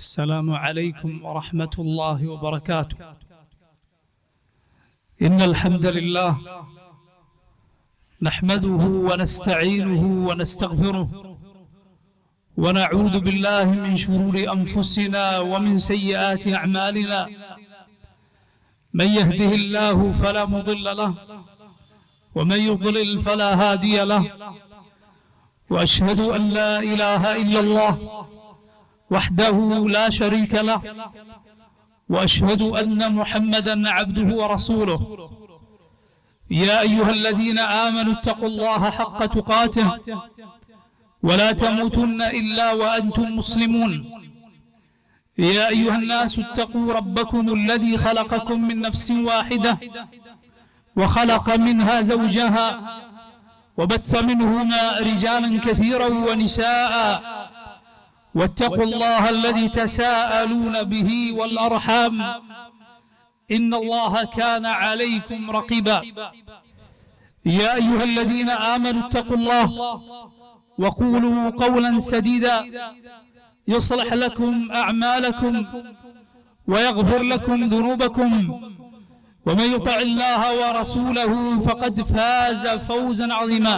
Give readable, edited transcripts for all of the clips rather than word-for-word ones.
السلام عليكم ورحمة الله وبركاته. إن الحمد لله نحمده ونستعينه ونستغفره ونعوذ بالله من شرور أنفسنا ومن سيئات أعمالنا. من يهده الله فلا مضل له ومن يضلل فلا هادي له. وأشهد أن لا إله إلا الله وحده لا شريك له وأشهد أن محمدا عبده ورسوله. يا أيها الذين آمنوا اتقوا الله حق تقاته ولا تموتن إلا وأنتم مسلمون. يا أيها الناس اتقوا ربكم الذي خلقكم من نفس واحدة وخلق منها زوجها وبث منهما رجالا كثيرا ونساء واتقوا الله الذي تساءلون به والأرحام إن الله كان عليكم رقيبا. يا أيها الذين آمنوا اتقوا الله وقولوا قولا سديدا يصلح لكم أعمالكم ويغفر لكم ذنوبكم ومن يطع الله ورسوله فقد فاز فوزا عظيما.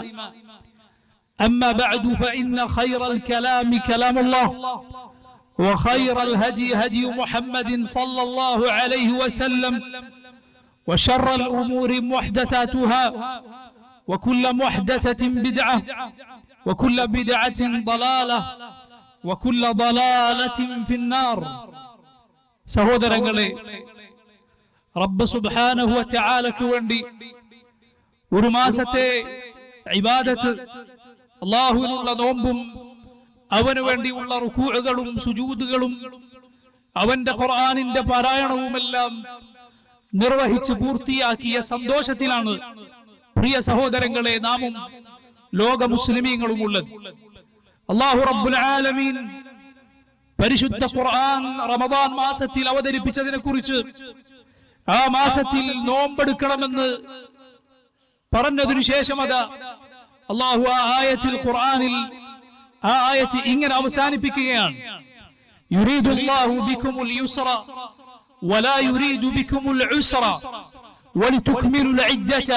أما بعد فإن خير الكلام كلام الله وخير الهدي هدي محمد صلى الله عليه وسلم وشر الأمور محدثاتها وكل محدثة بدعة وكل بدعة ضلالة وكل ضلالة في النار. സഹോദരങ്ങളെ, റബ്ബ് സുബ്ഹാനഹു വ തആലയ്ക്ക് വേണ്ടി ഒരു മാസത്തെ ഇബാദത്ത്, അല്ലാഹുവിനുള്ള നോമ്പും അവന് വേണ്ടിയുള്ള റുകൂഉകളും സുജൂദുകളും അവന്റെ ഖുർആനിന്റെ പാരായണവുമെല്ലാം നിർവഹിച്ച് പൂർത്തിയാക്കിയ സന്തോഷത്തിലാണ് പ്രിയ സഹോദരങ്ങളെ നാമും ലോക മുസ്ലിമീങ്ങളും ഉള്ളത്. അല്ലാഹു റബ്ബുൽ ആലമീൻ പരിശുദ്ധ ഖുർആൻ റമദാൻ മാസത്തിൽ അവതരിപ്പിച്ചതിനെ കുറിച്ച്, ആ മാസത്തിൽ നോമ്പെടുക്കണമെന്ന് പറഞ്ഞതിനു ശേഷം അതാ അല്ലാഹു ആ ആയത്തിൽ ഖുർആനിൽ ആ ആയത്ത് ഇങ്ങനെ അവസാനിപ്പിക്കുകയാണ്: യുരീദുല്ലാഹു ബിക്കുമുൽ യുസ്റ വലാ യുരീദു ബിക്കുമുൽ ഉസ്റ വലിതുക്മിലുൽ ഇദ്ദത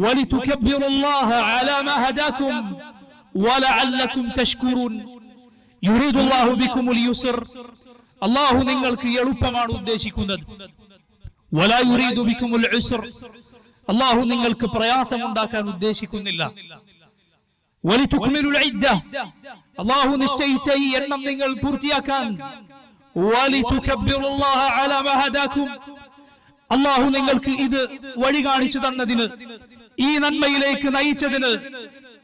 വലിതുകബ്ബിറുല്ലാഹ അലാ മാ ഹദാകും വലഅല്ലകും തഷ്കുറൂൻ. യുരീദുല്ലാഹു ബിക്കുമുൽ യുസ്ർ, അല്ലാഹു നിങ്ങൾക്ക് എളുപ്പമാണ് ഉദ്ദേശിക്കുന്നത്. വലാ യുരീദു ബിക്കുമുൽ ഉസ്ർ, അല്ലാഹു നിങ്ങൾക്ക് പ്രയാസമുണ്ടാക്കാൻ ഉദ്ദേശിക്കുന്നില്ല. വലിതുക്മിലുൽ ഇദ്ദ, അല്ലാഹു നിശ്ചയിച്ച ഈ എണ്ണം നിങ്ങൾ പൂർത്തിയാക്കാൻ. വലിതുകബ്ബിറുല്ലാഹ അലാ മാ ഹദാകും, അല്ലാഹു നിങ്ങൾക്ക് ഇത് വഴി കാണിച്ചു തന്നതിന്, ഈ നന്മയിലേക്ക് നയിച്ചതിന്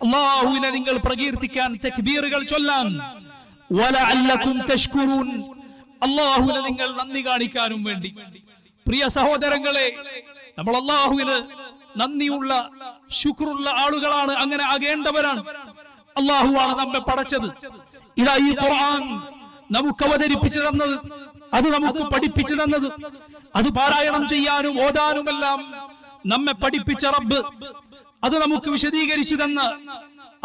അല്ലാഹുവിനെ നിങ്ങൾ പ്രകീർത്തിക്കാൻ, തക്ബീറുകൾ ചൊല്ലാൻ. വലഅല്ലകും തഷ്കുറൂൻ, അല്ലാഹുവിനെ നിങ്ങൾ നന്ദി കാണിക്കാനും വേണ്ടി. പ്രിയ സഹോദരങ്ങളെ, നമ്മൾ അല്ലാഹുവിന് നന്ദിയുള്ള ശുക്റുള്ള ആളുകളാണ്, അങ്ങനെ ആകേണ്ടവരാണ്. അല്ലാഹുവാണ് നമ്മെ പടച്ചത്. ഇതാ ഈ ഖുർആൻ നമുക്ക് അവതരിപ്പിച്ചു തന്നത്, അത് നമുക്ക് പഠിപ്പിച്ചു തന്നത്, അത് പാരായണം ചെയ്യാനും ഓതാനുമെല്ലാം നമ്മെ പഠിപ്പിച്ച റബ്ബ്, അത് നമുക്ക് വിശദീകരിച്ചു തന്ന,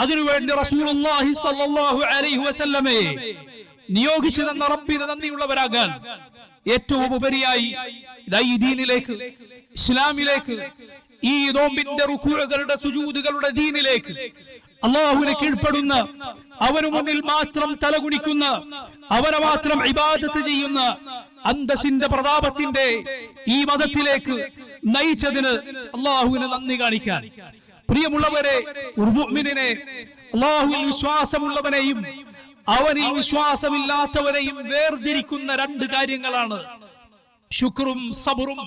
അതിനുവേണ്ടി റസൂലുള്ളാഹി സ്വല്ലല്ലാഹു അലൈഹി വസല്ലമയെ നിയോഗിച്ചു തന്ന റബ്ബിന് നന്ദിയുള്ളവരാകാൻ ഏറ്റവും ഉപരിയായി ഈ ദീനിലേക്ക്, ഇസ്ലാമിലേക്ക്, ഈ നോമ്പിന്റെ റുകൂഉകളുടെ സുജൂദുകളുടെ ദീനിലേക്ക്, അല്ലാഹുവിനെ കീഴ്പ്പെടുന്ന, അവന് മുന്നിൽ മാത്രം തലകുനിക്കുന്ന, അവനെ മാത്രം ഇബാദത്ത് ചെയ്യുന്ന അന്തസ്സിന്റെ പ്രതാപത്തിന്റെ ഈ മതത്തിലേക്ക് നയിച്ചതിന് അല്ലാഹുവിന് നന്ദി കാണിക്കാൻ. പ്രിയമുള്ളവരെ, ഒരു മുഅ്മിനിനെ, അല്ലാഹുവിൽ വിശ്വാസമുള്ളവനെയും അവനിൽ വിശ്വാസമില്ലാത്തവനെയും വേർതിരിക്കുന്ന രണ്ട് കാര്യങ്ങളാണ് ശുക്റും സബറും.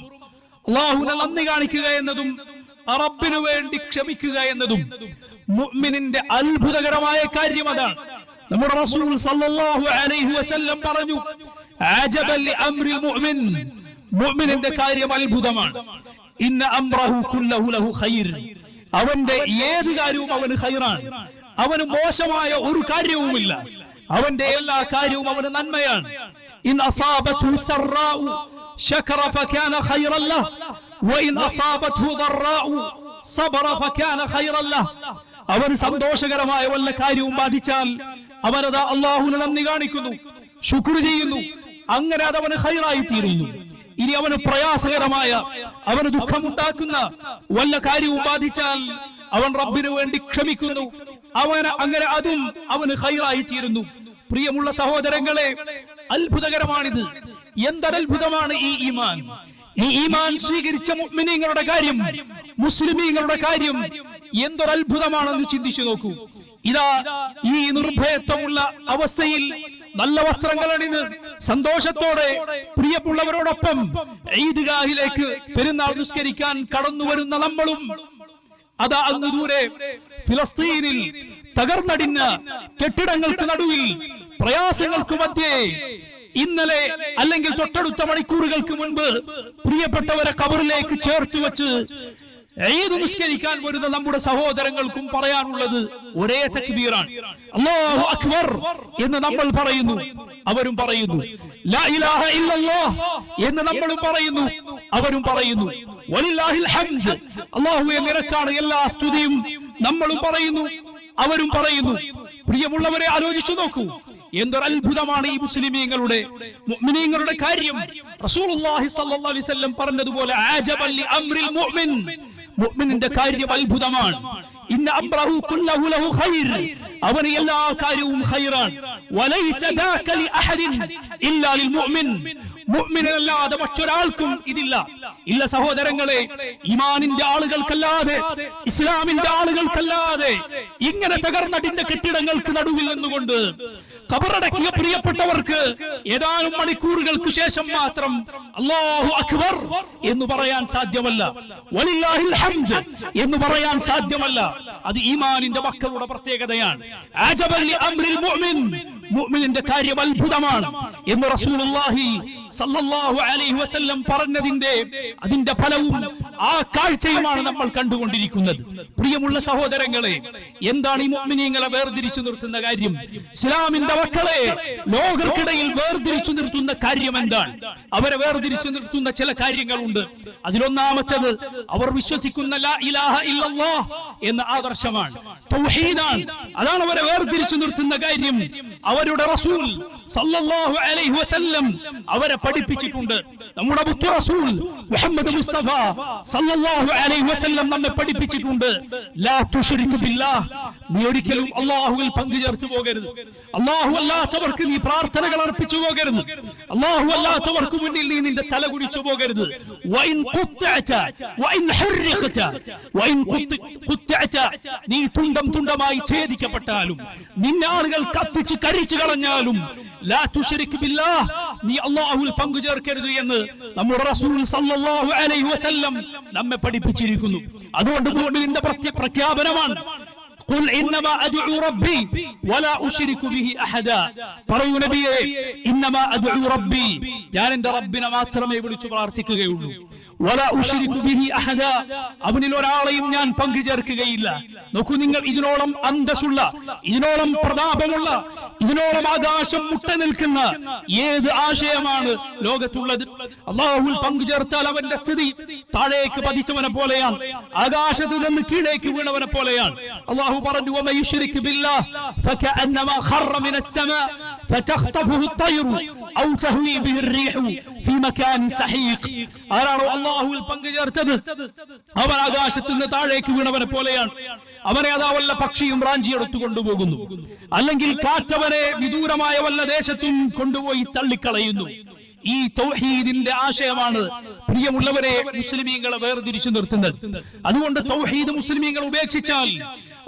അല്ലാഹുവിനെ നന്ദി കാണിക്കുക എന്നതും റബ്ബിനു വേണ്ടി ക്ഷമിക്കുക എന്നതും മുഅ്മിനിന്റെ അത്ഭുതകരമായ കാര്യം അതാണ്. നമ്മുടെ റസൂൽ സല്ലല്ലാഹു അലൈഹി വസല്ലം പറഞ്ഞു, അജബൻ ലിഅംറിൽ മുഅ്മിൻ, മുഅ്മിനിന്റെ കാര്യം അത്ഭുതമാണ്. ഇന്ന അംറഹു കുല്ലഹു ലഹു ഖൈർ, അവന്റെ ഏത് കാര്യവും അവന് ഖൈറാണ്. അവന് മോശമായ ഒരു കാര്യവുമില്ല, അവന്റെ എല്ലാ കാര്യവും അവന് നന്മയാണ്. ഇൻ അസാബത്ഹു സറാഉ ശകറ ഫകാന ഖൈറൻ ലഹു വഇൻ അസാബത്ഹു ദറാഉ സബറ ഫകാന ഖൈറൻ ലഹു. അവന് സന്തോഷകരമായ വല്ല കാര്യവും ബാധിച്ചാൽ അവനത് അല്ലാഹുവിനെ നന്ദി കാണിക്കുന്നു. ശുക്ർ ചെയ്യുന്നു, അങ്ങനെ അത് അവന് ഖൈറായി തീരുന്നു. ഇനി അവന് പ്രയാസകരമായ, അവന് ദുഃഖമുണ്ടാക്കുന്ന വല്ല കാര്യവും ബാധിച്ചാൽ അവൻ റബ്ബിനു വേണ്ടി ക്ഷമിക്കുന്നു, അങ്ങനെ അതും അവന് ഖൈറായി തീരുന്നു. പ്രിയമുള്ള സഹോദരങ്ങളെ, അത്ഭുതകരമാണിത്. എന്തൊരത്ഭുതമാണ് ഈ ഈമാൻ! ഈ ഈമാൻ സ്വീകരിച്ച മുഅ്മിനീങ്ങളുടെ കാര്യം, മുസ്ലിമീങ്ങളുടെ കാര്യം എന്തൊരത്ഭുതമാണെന്ന് ചിന്തിച്ചു നോക്കൂ. ഇതാ ഈ നിർഭയത്വമുള്ള അവസ്ഥയിൽ നല്ല വസ്ത്രങ്ങൾ അണിഞ്ഞ് സന്തോഷത്തോടെ പ്രിയമുള്ളവരോടൊപ്പം ഈദ്ഗാഹിലേക്ക് പെരുന്നാൾ നിസ്കരിക്കാൻ കടന്നു വരുന്ന നമ്മളും അതാ അങ്ങ് ദൂരെ ഫിലസ്തീനിൽ തകർന്നടിഞ്ഞ കെട്ടിടങ്ങൾക്ക് നടുവിൽ പ്രയാസങ്ങൾക്ക് മധ്യേ ഇന്നലെ അല്ലെങ്കിൽ തൊട്ടടുത്ത മണിക്കൂറുകൾക്ക് മുൻപ് പ്രിയപ്പെട്ടവരെ ഖബറിലേക്ക് ചേർത്ത് വെച്ച് ഈദ് നിസ്കരിക്കാൻ വരുന്ന നമ്മുടെ സഹോദരങ്ങൾക്കും പറയാനുള്ളത് ഒരേ തക്ബീറാണ്. അല്ലാഹു അക്ബർ എന്ന് നമ്മൾ പറയുന്നു, അവരും പറയുന്നു. ലാ ഇലാഹ ഇല്ലല്ലാഹ് എന്ന് നമ്മളും പറയുന്നു, അവരും പറയുന്നു. വലില്ലാഹിൽ ഹംദ്, അല്ലാഹുവേ നിനക്കാണ് എല്ലാ സ്തുതിയും നമ്മളും പറയുന്നു, അവരും പറയുന്നു. പ്രിയമുള്ളവരെ, ആലോചിച്ചു നോക്കൂ, എന്തൊരത്ഭുതമാണ് ഈ മുസ്ലിമീങ്ങളുടെ മുഅ്മിനീങ്ങളുടെ കാര്യം. റസൂലുള്ളാഹി സ്വല്ലല്ലാഹു അലൈഹി വസല്ലം പറഞ്ഞതുപോലെ ആജബൻ ലി അംറിൽ മുഅ്മിൻ, മുഅ്മിനിന്റെ കാര്യം അത്ഭുതമാണ്. ഇന്ന അംറഹു കുല്ലഹു ലഹു ഖൈർ, അവന് എല്ലാ കാര്യവും ഖൈറാണ്. വലൈസ ദാക ലി അഹദിൻ ഇല്ലാ ലിൽ മുഅ്മിൻ, മുഅ്മിനല്ലാതെ മറ്റൊരാൾക്കും ഇതില്ല. ഇല്ല സഹോദരങ്ങളെ, ഈമാനിന്റെ ആളുകൾക്കല്ലാതെ, ഇസ്ലാമിന്റെ ആളുകൾക്കല്ലാതെ ഇങ്ങനെ തകർന്നടിഞ്ഞ കെട്ടിടങ്ങൾക്ക് നടുവിൽ നിന്നുകൊണ്ട് ഖബറടക്കിയ പ്രിയപ്പെട്ടവർക്ക് ഏതാനും മണിക്കൂറുകൾക്ക് ശേഷം മാത്രം അല്ലാഹു അക്ബർ എന്ന് പറയാൻ സാധ്യമല്ല, വലില്ലാഹിൽ ഹംദ് എന്ന് പറയാൻ സാധ്യമല്ല. അത് ഈമാനിന്റെ മക്കളുടെ പ്രത്യേകതയാണ്. അജബൻ ലി അംറിൽ മുഅ്മിൻ, മുഅ്മിനിന്റെ കാര്യം അത്ഭുതമാണ് എന്ന് റസൂലുള്ളാഹി സല്ലല്ലാഹു അലൈഹി വസല്ലം പറഞ്ഞതിന്റെ അതിന്റെ ഫലവും ആ കാഴ്ചയുമാണ് നമ്മൾ കണ്ടുകൊണ്ടിരിക്കുന്നത്. പ്രിയമുള്ള സഹോദരങ്ങളെ, എന്താണ് ഈ മുഅ്മിനീങ്ങളെ വേർതിരിച്ചു നിർത്തുന്ന കാര്യം? ഇസ്ലാമിന്റെ മക്കളെ ലോകർക്കിടയിൽ വേർതിരിച്ചു നിർത്തുന്ന കാര്യം എന്താണ്? അവരെ വേർതിരിച്ചു നിർത്തുന്ന ചില കാര്യങ്ങളുണ്ട്. അതിലൊന്നാമത്തേത് അവർ വിശ്വസിക്കുന്ന ലാ ഇലാഹ ഇല്ലല്ലാഹ് എന്ന ആദർശമാണ്, തൗഹീദാണ്. അതാണ് അവരെ വേർതിരിച്ചു നിർത്തുന്ന കാര്യം. അവരുടെ റസൂൽ സല്ലല്ലാഹു അലൈഹി വസല്ലം അവരെ പഠിപ്പിച്ചിട്ടുണ്ട്. നമ്മുടെ മുത്തു റസൂൽ മുഹമ്മദ് മുസ്തഫ സല്ലല്ലാഹു അലൈഹി വസല്ലം നമ്മെ പഠിപ്പിച്ചിട്ടുണ്ട്. ലാ തുശ്രികു ബില്ലാഹ്, നീ ഒരിക്കലും അല്ലാഹുവിൽ പങ്കു ചേർത്ത് പോകരുത്. അല്ലാഹു അല്ലാത്തവർക്ക് നീ പ്രാർത്ഥനകൾ അർപ്പിച്ചു പോകരുത്. അല്ലാഹു അല്ലാത്തവർക്ക് മുന്നിൽ നീ നിന്റെ തല കുടിച്ചു പോകരുത്. വഇൻ ഖുത്തഅത വഇൻ ഹുർഖത വഇൻ ഖുത്തഅത, നീ തുണ്ടം തുണ്ടമായി ഛേദിക്കപ്പെട്ടാലും, നിന്നെ ആളുകൾ കത്തിച്ച് കരിച്ചു കളഞ്ഞാലും, ലാ തുശ്രിക് ബില്ലാഹ്, നീ അല്ലാഹുവിൽ പങ്കു ചേർക്കരുത് എന്ന് നമ്മുടെ റസൂൽ സല്ലല്ലാഹു അലൈഹി വസല്ലം നമ്മെ പഠിപ്പിച്ചിരിക്കുന്നു. അതുകൊണ്ട് മുഅ്മിനിന്റെ പ്രഖ്യാപനമാണ് ഖുൽ ഇന്നമാ അദ്ഉ റബ്ബി വലാ ഉശ്രികു ബിഹി അഹദാ, പറയൂ നബിയേ, ഇന്നമാ അദ്ഉ റബ്ബി, ഞാൻ എൻ്റെ റബ്ബിനെ മാത്രമേ വിളിച്ചു പ്രാർത്ഥിക്കുകയുള്ളൂ. വലാ ഉശ്രികു ബിഹി അഹദാ, അവനിൽ ഒരാളെയും ഞാൻ പങ്കു ചേർക്കുകയില്ല. നോക്കൂ നിങ്ങൾ, ഇതിനോളം അന്തസ്സുള്ള, ഇതിനോളം പ്രതാപമുള്ള, ഇതിനോളം ആകാശം മുട്ട നിൽക്കുന്ന ഏത് ആശയമാണ് ലോകത്തുള്ളത്? അല്ലാഹുവിൽ പങ്കു ചേർത്താൽ അവന്റെ സ്ഥിതി താഴേക്ക് പതിച്ചവനെ പോലെയാണ്, ആകാശത്ത് നിന്ന് കീഴേക്ക് വീണവനെ പോലെയാണ്. അല്ലാഹു പറഞ്ഞു, വമൻ യുശ്രിക് ബില്ലാഹ് ഫകഅന്നമാ ഖറ മിനസ് സമാ ഫതഖ്തഫുഹു അത്തയ്റു ഔ തഹ്വി ബിഹി الرീഹു ഫീ മകാനിൻ സഹീഖ്. ആരാണോ അല്ലാഹുവിൽ പങ്കു ചേർത്തത്, അവൻ ആകാശത്ത് നിന്ന് താഴേക്ക് വീണവനെ പോലെയാണ്. അവനെ അതാ വല്ല പക്ഷിയും റാഞ്ചിയെടുത്തു കൊണ്ടുപോകുന്നു, അല്ലെങ്കിൽ കാറ്റവനെ വിദൂരമായ വല്ല ദേശത്തും കൊണ്ടുപോയി തള്ളിക്കളയുന്നു. ഈ തൗഹീദിന്റെ ആശയമാണ് പ്രിയമുള്ളവരെ മുസ്ലിമീങ്ങളെ വേർതിരിച്ചു നിർത്തുന്നത്. അതുകൊണ്ട് തൗഹീദ് മുസ്ലിമീങ്ങൾ ഉപേക്ഷിച്ചാൽ,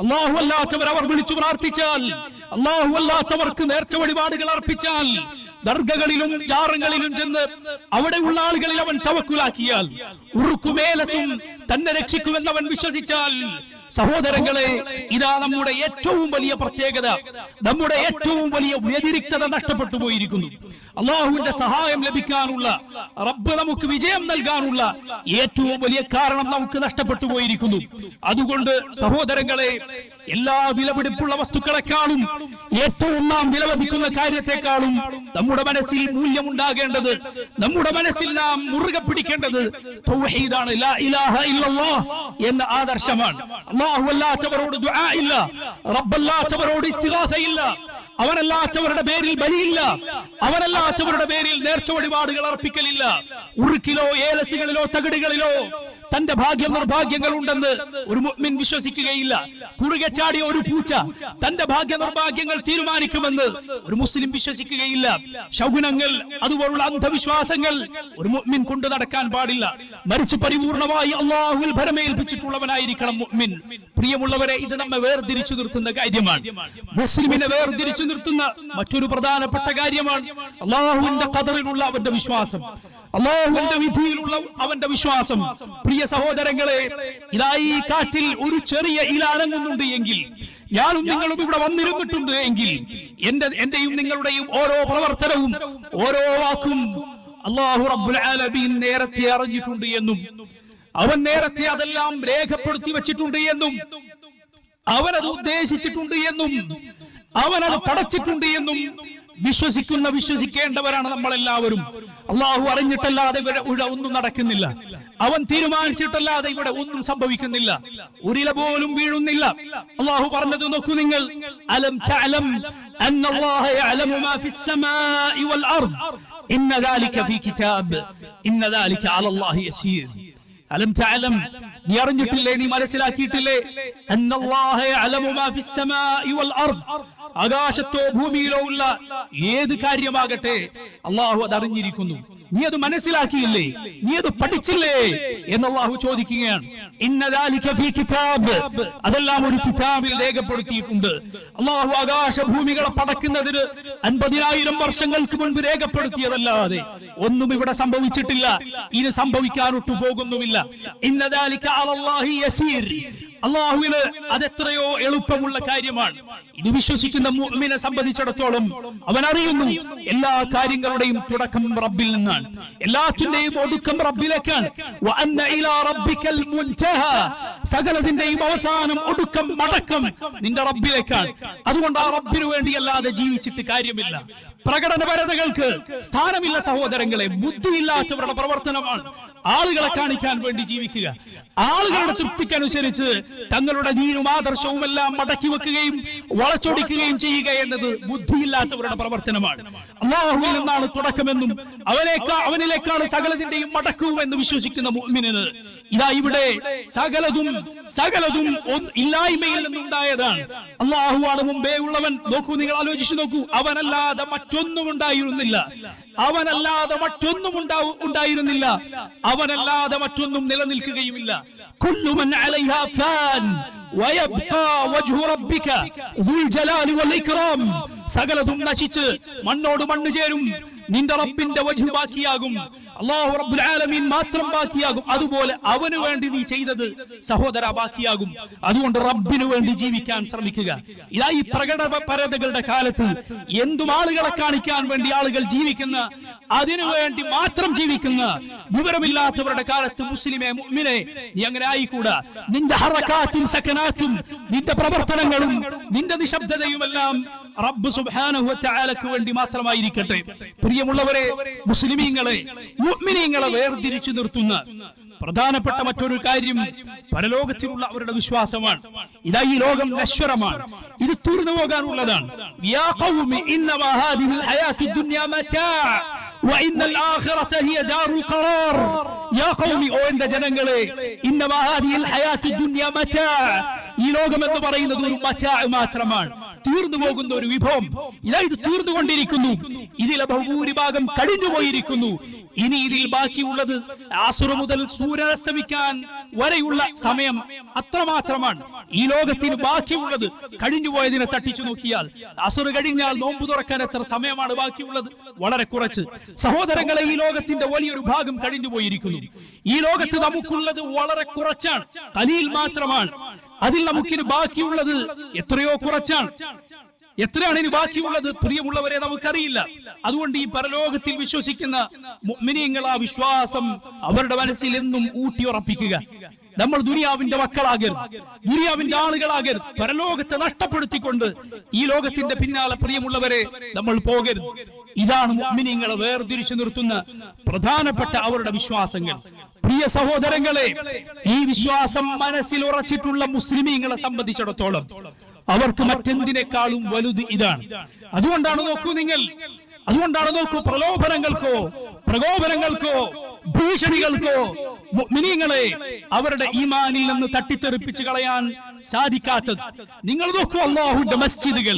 അല്ലാഹു അല്ലാത്തവർ അവർ വിളിച്ചു പ്രാർത്ഥിച്ചാൽ, അല്ലാഹു അല്ലാത്തവർക്ക് നേർച്ച വഴിപാടുകൾ അർപ്പിച്ചാൽ, ദർഗകളിലും ജാറങ്ങളിലും ചെന്ന് അവിടെയുള്ള ആളുകളിൽ അവൻ തവക്കുലാക്കിയാൽ, ഉറുക്കുമേലസും തന്നെ രക്ഷിക്കുമെന്നവൻ വിശ്വസിച്ചാൽ, സഹോദരങ്ങളെ, ഇതാ നമ്മുടെ ഏറ്റവും വലിയ പ്രത്യേകത, നമ്മുടെ ഏറ്റവും വലിയ വ്യതിരിക്തത നഷ്ടപ്പെട്ടു പോയിരിക്കുന്നു. അള്ളാഹുവിന്റെ സഹായം ലഭിക്കാനുള്ള, റബ്ബ് നമുക്ക് വിജയം നൽകാനുള്ള ഏറ്റവും വലിയ കാരണം നമുക്ക് നഷ്ടപ്പെട്ടു പോയിരിക്കുന്നു. അതുകൊണ്ട് സഹോദരങ്ങളെ, എല്ലാ വിലപിടിപ്പുള്ള വസ്തുക്കളെക്കാളും ഏറ്റവും നാം വിലമതിക്കുന്ന കാര്യത്തെക്കാളും നമ്മുടെ മനസ്സിൽ മൂല്യമുണ്ടാകേണ്ടത്, നമ്മുടെ മനസ്സിൽ നാം മുറുകെ പിടിക്കേണ്ടത് തൗഹീദാണ്. ലാ ഇലാഹ ഇല്ലല്ലാഹ് എന്ന ആദർശമാണ്. അല്ലാഹു അല്ലാത്തവരോട് ദുആ ഇല്ല, റബ്ബല്ലാത്തവരോട് ഇസ്തിഗാസ ഇല്ല, അവനല്ലാത്തവരുടെ പേരിൽ ബലിയില്ല, അവനല്ലാത്തവരുടെ പേരിൽ നേർച്ച വഴിപാടുകൾ അർപ്പിക്കലില്ല. ഉറുക്കിലോ ഏലസുകളിലോ തകിടുകളിലോ തന്റെ ഭാഗ്യം നിർഭാഗ്യങ്ങൾ ഉണ്ടെന്ന് ഒരു മുഅ്മിൻ വിശ്വസിക്കുകയില്ല. കുറുകെ ചാടിയ ഒരു പൂച്ച തന്റെ ഭാഗ്യ നിർഭാഗ്യങ്ങൾ തീരുമാനിക്കുമെന്ന് ഒരു മുസ്ലിം വിശ്വസിക്കുകയില്ല. ശകുനങ്ങൾ, അതുപോലുള്ള അന്ധവിശ്വാസങ്ങൾ ഒരു മുഅ്മിൻ കൊണ്ടു നടക്കാൻ പാടില്ല. മറിച്ച് പരിപൂർണമായി അല്ലാഹുവിൽ ഭരമേൽപ്പിച്ചിട്ടുള്ളവനായിരിക്കണം മുഅ്മിൻ. പ്രിയമുള്ളവരെ, ഇത് നമ്മെ വേർതിരിച്ചു നിർത്തുന്ന കാര്യമാണ്. മുസ്ലിമിനെ വേർതിരിച്ചു നിർത്തുന്ന മറ്റൊരു പ്രധാനപ്പെട്ട കാര്യമാണ് അല്ലാഹുവിന്റെ ഖദറിലുള്ള അവന്റെ വിശ്വാസം, അല്ലാഹുവിന്റെ വിധിയിലുള്ള അവന്റെ വിശ്വാസം. പ്രിയ സഹോദരങ്ങളെ, ഇതാ ഈ കാറ്റിൽ ഒരു ചെറിയ ഇല അനങ്ങുന്നുണ്ട് എങ്കിൽ, ഞാനും നിങ്ങളും ഇവിടെ വന്നിരുന്നിട്ടുണ്ട് എങ്കിൽ, എന്റെയും നിങ്ങളുടെയും ഓരോ പ്രവർത്തനവും ഓരോ വാക്കും അല്ലാഹു റബ്ബുൽ ആലമീൻ നേരത്തെ അറിഞ്ഞിട്ടുണ്ട് എന്നും അവൻ നേരത്തെ അതെല്ലാം രേഖപ്പെടുത്തി വെച്ചിട്ടുണ്ട് എന്നും അവനത് ഉദ്ദേശിച്ചിട്ടുണ്ട് എന്നും അവനത് പടച്ചിട്ടുണ്ട് എന്നും വിശ്വസിക്കേണ്ടവരാണ് നമ്മളെല്ലാവരും. അള്ളാഹു അറിഞ്ഞിട്ടല്ലാതെ ഇവിടെ ഒന്നും നടക്കുന്നില്ല, അവൻ തീരുമാനിച്ചിട്ടല്ലാതെ ഇവിടെ ഒന്നും സംഭവിക്കുന്നില്ല, ഒരില പോലും വീഴുന്നില്ല. അള്ളാഹു പറഞ്ഞത് നോക്കൂ നിങ്ങൾ, അലം തഅലം അന്നല്ലാഹ യഅലമു മാ ഫിസ് സമാഇ വൽ അർദ് ഇന്ന ദാലിക ഫീ കിതാബ് ഇന്ന ദാലിക അലല്ലാഹി യസീർ. അലം തഅലം, നീ അറിഞ്ഞിട്ടില്ലേ, നീ മനസ്സിലാക്കിയിട്ടില്ലേ, അന്നല്ലാഹ യഅലമു മാ ഫിസ് സമാഇ വൽ അർദ്, ആകാശത്തോ ഭൂമിയിലോ ഉള്ള ഏത് കാര്യമാകട്ടെ അള്ളാഹു അത് അറിഞ്ഞിരിക്കുന്നു. നീ അത് മനസ്സിലാക്കിയില്ലേ, നീ അത് പഠിച്ചില്ലേ എന്ന് അള്ളാഹു ചോദിക്കുകയാണ്. ഇന്ന ദാലിക ഫീ കിതാബ്, അതെല്ലാം ഒരു കിതാബിൽ രേഖപ്പെടുത്തിയിട്ടുണ്ട്. അള്ളാഹു ആകാശ ഭൂമികളെ പടക്കുന്നതിന് 50,000 വർഷങ്ങൾക്ക് മുൻപ് രേഖപ്പെടുത്തിയതല്ലാതെ ഒന്നും ഇവിടെ സംഭവിച്ചിട്ടില്ല, ഇനി സംഭവിക്കാനൊട്ടു പോകുന്നുമില്ല. ഇന്ന ദാലിക അലല്ലാഹി യസീർ, അള്ളാഹുവിന് അതെത്രയോ എളുപ്പമുള്ള കാര്യമാണ്. ഇത് വിശ്വസിക്കുന്ന മുഅ്മിനെ സംബന്ധിച്ചിടത്തോളം അവൻ അറിയുന്നു എല്ലാ കാര്യങ്ങളുടെയും തുടക്കം റബ്ബിൽ നിന്നാണ്, എല്ലാത്തിന്റെയും ഒടുക്കം റബ്ബിലേക്കാണ്. വഅന്ന ഇലാ റബ്ബിക്കൽ മുൻതഹ, സകലതിന്റെയും അവസാനം ഒടുക്കം മടക്കം നിന്റെ റബ്ബിലേക്കാണ്. അതുകൊണ്ട് ആ റബ്ബിനു വേണ്ടി അല്ലാതെ ജീവിച്ചിട്ട് കാര്യമില്ല. പ്രകടനപരതകൾക്ക് സ്ഥാനമില്ല സഹോദരങ്ങളെ. ബുദ്ധിയില്ലാത്തവരുടെ പ്രവർത്തനമാണ് ആളുകളെ കാണിക്കാൻ വേണ്ടി ജീവിക്കുക, ആളുകളുടെ തൃപ്തിക്കനുസരിച്ച് തങ്ങളുടെ ദീനും ആദർശവും എല്ലാം മടക്കി വെക്കുകയും വളച്ചൊടിക്കുകയും ചെയ്യുക എന്നത് ബുദ്ധിയില്ലാത്തവരുടെ പ്രവർത്തനമാണ്. അല്ലാഹുവിൽ നിന്നാണ് തുടക്കമെന്നും അവനിലേക്കാണ് സകലതിന്റെയും മടക്കവും എന്ന് വിശ്വസിക്കുന്ന മുഅ്മിനിന് ഇതാ ഇവിടെ സകലതും ഇല്ലായ്മയിൽ നിന്നുണ്ടായതാണ്. അല്ലാഹുവാണ് മുമ്പേ ഉള്ളവൻ. നോക്കൂ, നിങ്ങൾ ആലോചിച്ചു നോക്കൂ, അവനല്ലാതെ മറ്റൊന്നും ഉണ്ടായിരുന്നില്ല, അവനല്ലാതെ മറ്റൊന്നും ഉണ്ടായിരുന്നില്ല, അവനല്ലാതെ മറ്റൊന്നും നിലനിൽക്കുകയുമില്ല. കുല്ലു മൻ അലൈഹാ ഫാൻ വയബ്ഖാ വജ്ഹു റബ്ബിക ദുൽ ജലാലി വൽ ഇക്റാം, സകലതും നശിച്ച് മണ്ണോട് മണ്ണ് ചേരും, നിന്റെ റബ്ബിന്റെ വജ്ഹ് ബാക്കിയാകും, അല്ലാഹു റബ്ബുൽ ആലമീൻ മാത്രം ബാക്കിയാകും. അതുപോലെ അവന് വേണ്ടി നീ ചെയ്തത് സഹോദര ബാക്കിയാകും. അതുകൊണ്ട് റബ്ബിന് വേണ്ടി ജീവിക്കാൻ ശ്രമിക്കുക. ഇതാ ഈ പ്രകടനപരതകളുടെ കാലത്ത് എന്തും ആളുകളെ കാണിക്കാൻ വേണ്ടി ആളുകൾ ജീവിക്കുന്ന, അതിനു വേണ്ടി മാത്രം ജീവിക്കുന്ന വിവരമില്ലാത്തവരുടെ കാലത്ത് മുസ്ലിമെ, മുഅ്മിനെ, നീ അങ്ങനെ ആയിക്കൂടാ. നിന്റെ ഹറകാത്തും സകനാത്തും, നിന്റെ പ്രവർത്തനങ്ങളും നിന്റെ നിശബ്ദതയുമെല്ലാം റബ്ബ് സുബ്ഹാനഹു വ തആലക്ക് വേണ്ടി മാത്രമായിരിക്കട്ടെ. പ്രിയമുള്ളവരെ, മുസ്ലിമീങ്ങളെ, മുഅ്മിനീങ്ങളെ വേർതിരിച്ചു നിർത്തുന്ന പ്രധാനപ്പെട്ട മറ്റൊരു കാര്യം പരലോകത്തിലുള്ള അവരുടെ വിശ്വാസമാണ്. ഇതാ ഈ ലോകം നശ്വരമാണ്, ഇത് തീർന്നു പോകാനുള്ളതാണ്. യാ ഖൗമി ഇന്നമാ ഹാദിഹിൽ ഹയാത്തുദ് ദുനിയ മതാ വഇന്നൽ ആഖിറത ഹിയ ദാറുൽ ഖറാർ. യാ ഖൗമി, ഓ എന്റെ ജനങ്ങളെ, ഇന്നമാ ഹാദിഹിൽ ഹയാത്തുദ് ദുനിയ മതാ, ഈ ലോകം എന്ന് പറയുന്നത് ഒരു മതാ മാത്രമാണ്, തീർന്നു പോകുന്ന ഒരു വിഭവം. ഇതാ ഇത് തീർന്നുകൊണ്ടിരിക്കുന്നു, ഇതിലെ ബഹുഭൂരിഭാഗം കഴിഞ്ഞു പോയിരിക്കുന്നു. ഇനി ഇതിൽ ബാക്കിയുള്ളത് അസ്ർ മുതൽ സൂര്യാസ്തമിക്കാൻ വരെയുള്ള സമയം അത്രമാത്രമാണ്. ഈ ലോകത്തിന് ബാക്കിയുള്ളത് കഴിഞ്ഞു പോയതിനെ തട്ടിച്ചു നോക്കിയാൽ അസ്ർ കഴിഞ്ഞാൽ നോമ്പ് തുറക്കാൻ എത്ര സമയമാണ് ബാക്കിയുള്ളത്? വളരെ കുറച്ച്. സഹോദരങ്ങളെ, ഈ ലോകത്തിന്റെ വലിയൊരു ഭാഗം കഴിഞ്ഞു പോയിരിക്കുന്നു. ഈ ലോകത്ത് നമുക്കുള്ളത് വളരെ കുറച്ചാണ്, ഖലീൽ മാത്രമാണ്. അതിൽ നമുക്കിന് ബാക്കിയുള്ളത് എത്രയോ കുറച്ചാണ്. എത്രയാണ് ഇനി ബാക്കിയുള്ളത്? പ്രിയമുള്ളവരെ, നമുക്കറിയില്ല. അതുകൊണ്ട് ഈ പരലോകത്തിൽ വിശ്വസിക്കുന്ന മുഅ്മിനീങ്ങൾ ആ വിശ്വാസം അവരുടെ മനസ്സിൽ എന്നും ഊട്ടിയുറപ്പിക്കുക. നമ്മൾ ദുനിയാവിന്റെ മക്കളാകരുത്, ദുനിയാവിന്റെ ആളുകളാകരുത്. പരലോകത്തെ നഷ്ടപ്പെടുത്തിക്കൊണ്ട് ഈ ലോകത്തിന്റെ പിന്നാലെ പ്രിയമുള്ളവരെ നമ്മൾ പോകരുത്. ഇതാണ് മുഅ്മിനീങ്ങളെ വേർതിരിച്ചു നിർത്തുന്ന പ്രധാനപ്പെട്ട അവരുടെ വിശ്വാസങ്ങൾ. പ്രിയ സഹോദരങ്ങളെ, ഈ വിശ്വാസം മനസ്സിൽ ഉറച്ചിട്ടുള്ള മുസ്ലിമീങ്ങളെ സംബന്ധിച്ചിടത്തോളം അവർക്ക് മറ്റെന്തിനേക്കാളും വലുത് ഇതാണ്. അതുകൊണ്ടാണ് നോക്കൂ പ്രകോപനങ്ങൾക്കോ ഭീഷണികൾക്കോ മുഅ്മിനീങ്ങളെ അവരുടെ ഈമാനിൽ നിന്ന് തട്ടിത്തെറിപ്പിച്ച് കളയാൻ സാധിക്കാത്തത്. നിങ്ങൾ നോക്കൂ അല്ലാഹുവിന്റെ മസ്ജിദുകൾ